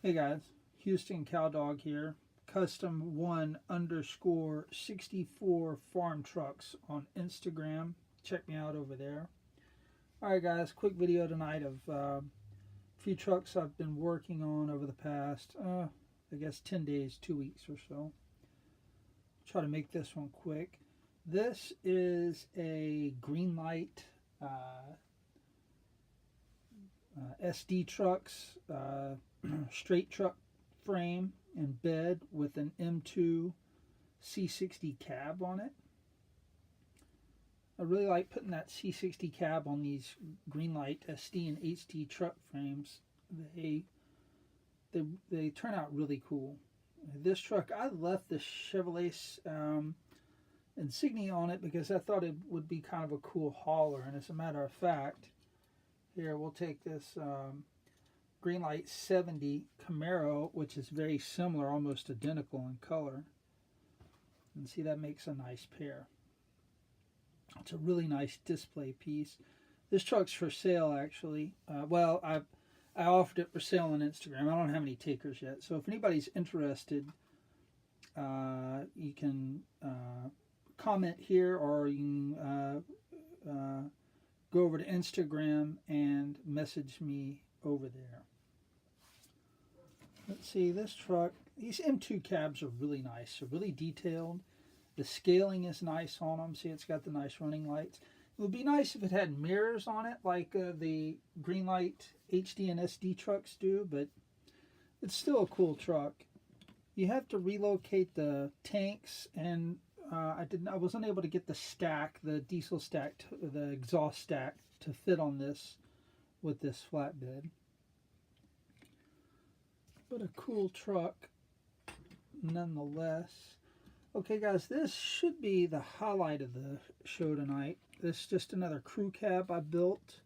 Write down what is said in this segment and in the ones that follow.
Hey guys, Houston Cowdog here. Custom 1_64 farm trucks on Instagram. Check me out over there. Alright guys, quick video tonight of a few trucks I've been working on over the past, I guess 10 days, 2 weeks or so. Try to make this one quick. This is a Greenlight SD trucks, straight truck frame and bed with an M2 C60 cab on it. I really like putting that C60 cab on these Greenlight SD and HD truck frames. They turn out really cool. This truck, I left the Chevrolet insignia on it because I thought it would be kind of a cool hauler, and as a matter of fact, here we'll take this Greenlight 70 Camaro, which is very similar, almost identical in color, and see, that makes a nice pair. It's a really nice display piece. This truck's for sale, actually. Well, I offered it for sale on Instagram. I don't have any takers yet, so if anybody's interested, you can comment here, or you can go over to Instagram and message me over there. Let's see, this truck, these M2 cabs are really nice. They're really detailed. The scaling is nice on them. See, it's got the nice running lights. It would be nice if it had mirrors on it like the Greenlight HD and SD trucks do, but it's still a cool truck. You have to relocate the tanks, and I wasn't able to get the stack, the diesel stack, the exhaust stack to fit on this with this flatbed. But a cool truck nonetheless. Okay guys, this should be the highlight of the show tonight. This is just another crew cab I built.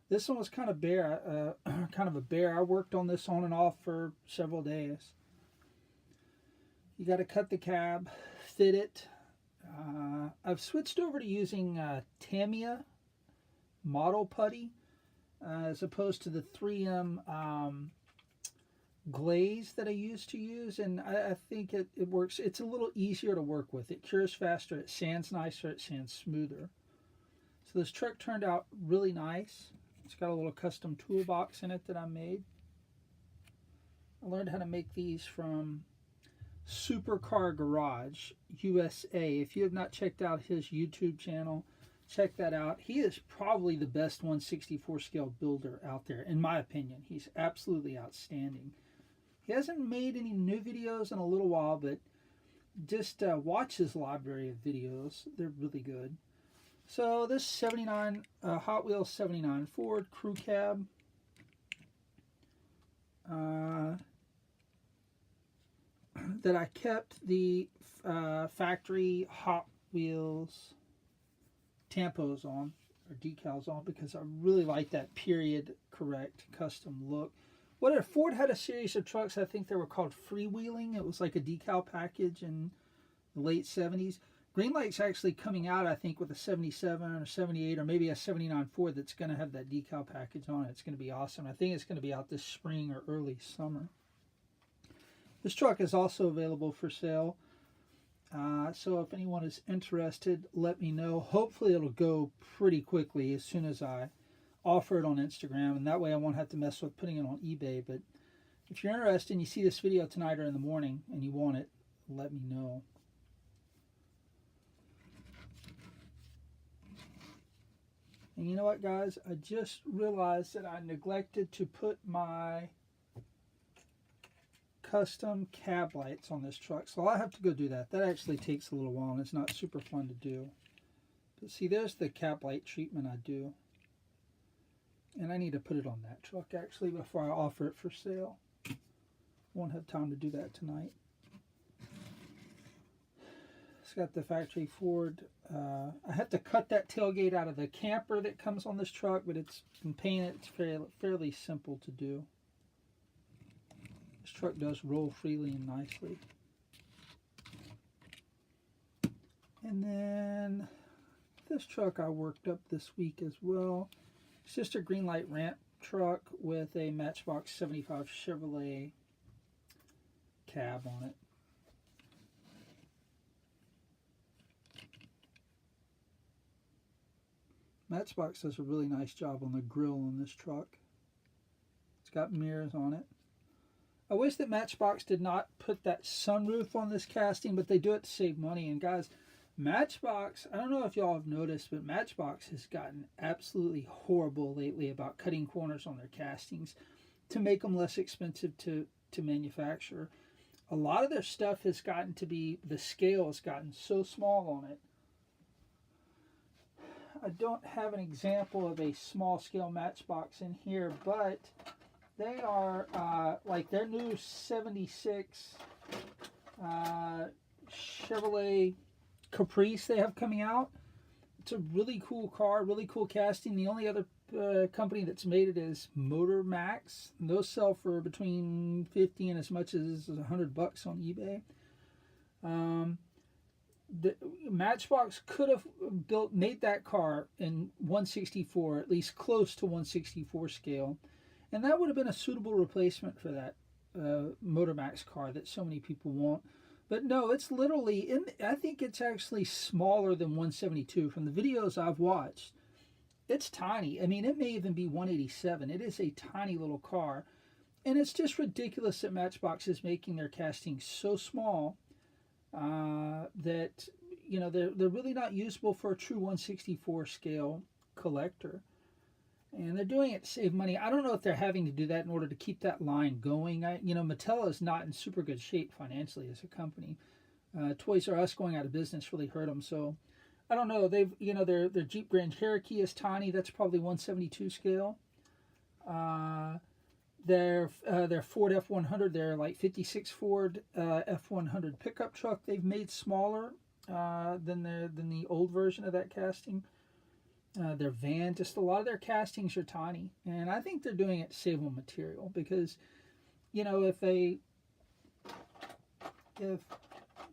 This one was kind of bare, kind of a bear. I worked on this on and off for several days. You got to cut the cab, fit it. I've switched over to using Tamiya model putty as opposed to the 3M glaze that I used to use, and I think it works. It's a little easier to work with. It cures faster, it sands nicer, it sands smoother. So this truck turned out really nice. It's got a little custom toolbox in it that I made. I learned how to make these from Supercar Garage USA. If you have not checked out his YouTube channel, check that out. He is probably the best 1/64 scale builder out there, in my opinion. He's absolutely outstanding. He hasn't made any new videos in a little while, but just watch his library of videos. They're really good. So this 79 Hot Wheels 79 Ford crew cab. That I kept the factory Hot Wheels tampos on, or decals on, because I really like that period correct custom look. Ford had a series of trucks, I think they were called Freewheeling. It was like a decal package in the late 70s. Greenlight's actually coming out, I think, with a 77 or 78 or maybe a 79 Ford that's going to have that decal package on it. It's going to be awesome. I think it's going to be out this spring or early summer. This truck is also available for sale. So if anyone is interested, let me know. Hopefully it'll go pretty quickly as soon as I offer it on Instagram, and that way I won't have to mess with putting it on eBay. But if you're interested and you see this video tonight or in the morning and you want it, let me know. And you know what, guys? I just realized that I neglected to put my custom cab lights on this truck, so I'll have to go do that. That actually takes a little while, and it's not super fun to do. But see, there's the cab light treatment I do, and I need to put it on that truck actually before I offer it for sale. Won't have time to do that tonight. It's got the factory Ford. I have to cut that tailgate out of the camper that comes on this truck, but it's been painted. It's fairly simple to do. This truck does roll freely and nicely. And then this truck I worked up this week as well. It's just a Greenlight ramp truck with a Matchbox 75 Chevrolet cab on it. Matchbox does a really nice job on the grill on this truck. It's got mirrors on it. I wish that Matchbox did not put that sunroof on this casting, but they do it to save money. And guys, Matchbox, I don't know if y'all have noticed, but Matchbox has gotten absolutely horrible lately about cutting corners on their castings to make them less expensive to manufacture. A lot of their stuff has gotten to be, the scale has gotten so small on it. I don't have an example of a small scale Matchbox in here, but they are like their new 76 Chevrolet Caprice they have coming out. It's a really cool car, really cool casting. The only other company that's made it is Motor Max. And those sell for between 50 and as much as $100 on eBay. The Matchbox could have made that car in 1/64, at least close to 1/64 scale, and that would have been a suitable replacement for that Motor Max car that so many people want. But no, it's literally, I think it's actually smaller than 172 from the videos I've watched. It's tiny. I mean, it may even be 187. It is a tiny little car, and it's just ridiculous that Matchbox is making their castings so small that, you know, they're really not usable for a true 1/64 scale collector. And they're doing it to save money. I don't know if they're having to do that in order to keep that line going. You know, Mattel is not in super good shape financially as a company. Toys R Us going out of business really hurt them. So I don't know. They've, you know, their Jeep Grand Cherokee is tiny. That's probably 1/72 scale. Their Ford F100, their like 56 Ford F100 pickup truck, they've made smaller than the old version of that casting. Their van, just a lot of their castings are tiny, and I think they're doing it to save on material because, you know, if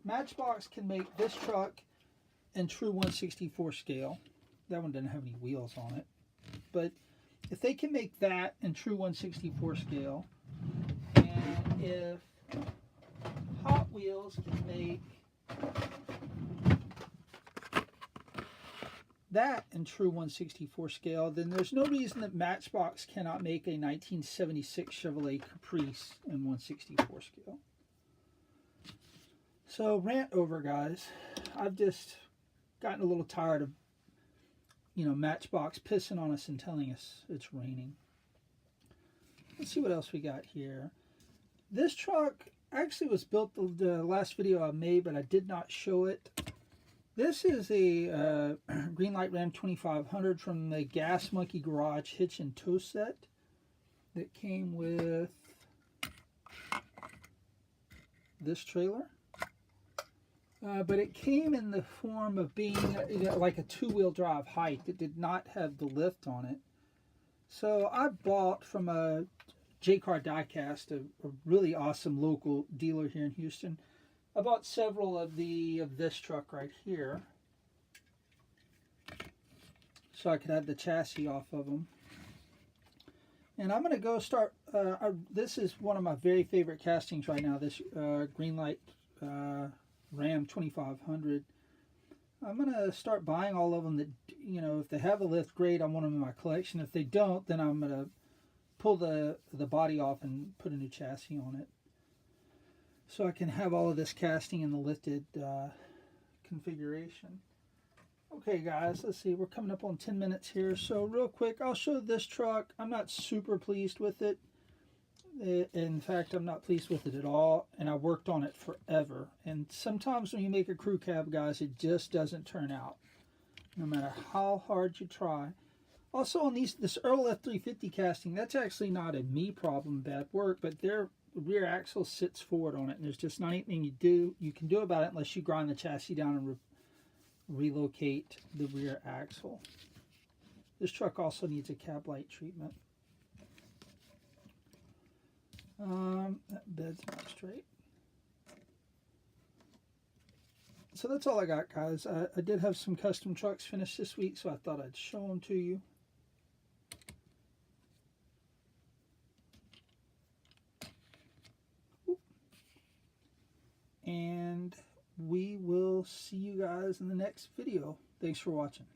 Matchbox can make this truck in true 1/64 scale, that one doesn't have any wheels on it, but if they can make that in true 1/64 scale, and if Hot Wheels can make that in true 1/64 scale, then there's no reason that Matchbox cannot make a 1976 Chevrolet Caprice in 1/64 scale. So, rant over, guys. I've just gotten a little tired of, you know, Matchbox pissing on us and telling us it's raining. Let's see what else we got here. This truck actually was built the last video I made, but I did not show it. This is a Greenlight Ram 2500 from the Gas Monkey Garage hitch and tow set that came with this trailer. But it came in the form of being, you know, like a two-wheel drive hike. It did not have the lift on it. So I bought from a J-Car Diecast, a really awesome local dealer here in Houston. I bought several of this truck right here, so I could have the chassis off of them. And I'm going to go start, this is one of my very favorite castings right now, this Greenlight Ram 2500. I'm going to start buying all of them that, you know, if they have a lift, great, I want them in my collection. If they don't, then I'm going to pull the body off and put a new chassis on it, so I can have all of this casting in the lifted configuration. Okay, guys, let's see. We're coming up on 10 minutes here. So real quick, I'll show this truck. I'm not super pleased with it. In fact, I'm not pleased with it at all, and I worked on it forever. And sometimes when you make a crew cab, guys, it just doesn't turn out, no matter how hard you try. Also, on this Earl F350 casting, that's actually not a me problem, bad work, but their rear axle sits forward on it, and there's just not anything you can do about it unless you grind the chassis down and relocate the rear axle. This truck also needs a cab light treatment. That bed's not straight. So that's all I got, guys. I did have some custom trucks finished this week, so I thought I'd show them to you. we will see you guys in the next video. Thanks for watching.